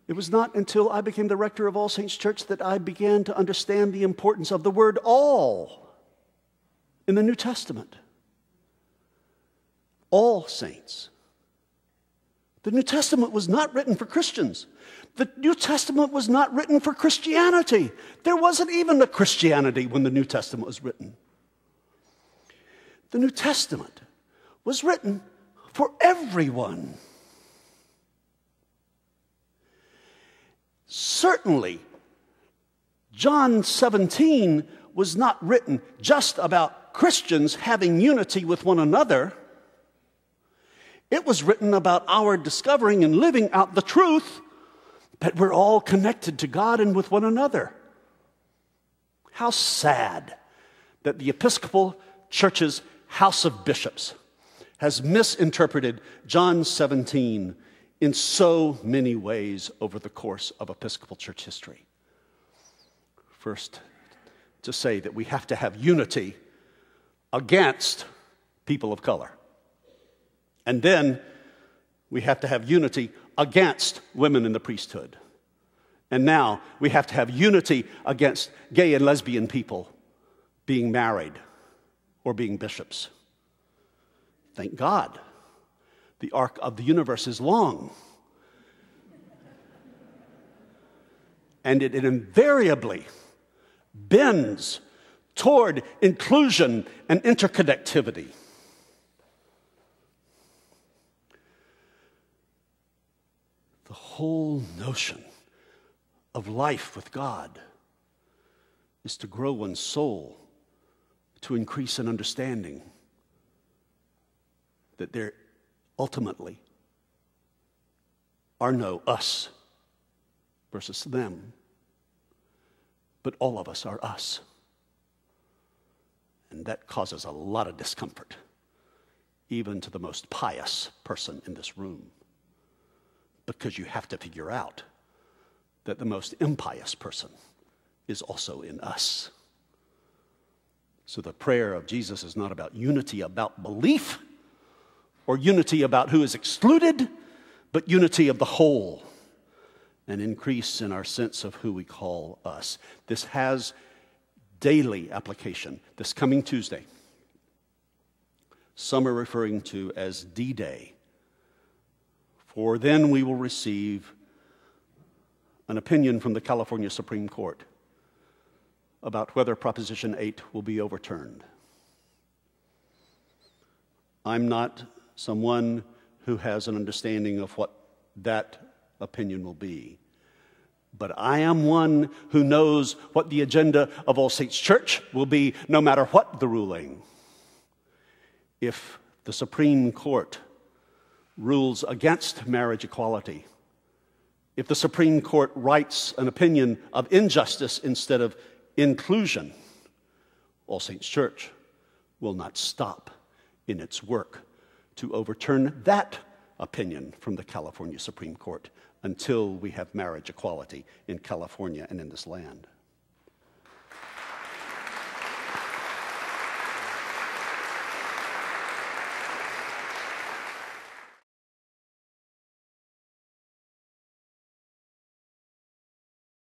It was not until I became the rector of All Saints Church that I began to understand the importance of the word all in the New Testament. All saints. The New Testament was not written for Christians. The New Testament was not written for Christianity. There wasn't even a Christianity when the New Testament was written. The New Testament was written for everyone. Certainly, John 17 was not written just about Christians having unity with one another. It was written about our discovering and living out the truth that we're all connected to God and with one another. How sad that the Episcopal Church's House of Bishops has misinterpreted John 17 in so many ways over the course of Episcopal Church history. First, to say that we have to have unity against people of color. And then we have to have unity against women in the priesthood. And now we have to have unity against gay and lesbian people being married or being bishops. Thank God. The arc of the universe is long. And it invariably bends toward inclusion and interconnectivity. The whole notion of life with God is to grow one's soul, to increase in understanding that there ultimately are no us versus them, but all of us are us. And that causes a lot of discomfort, even to the most pious person in this room, because you have to figure out that the most impious person is also in us. So the prayer of Jesus is not about unity about belief or unity about who is excluded, but unity of the whole, an increase in our sense of who we call us. This has daily application. This coming Tuesday, some are referring to as D-Day, for then we will receive an opinion from the California Supreme Court about whether Proposition 8 will be overturned. I'm not someone who has an understanding of what that opinion will be. But I am one who knows what the agenda of All Saints Church will be, no matter what the ruling. If the Supreme Court rules against marriage equality, if the Supreme Court writes an opinion of injustice instead of inclusion, All Saints Church will not stop in its work to overturn that opinion from the California Supreme Court until we have marriage equality in California and in this land.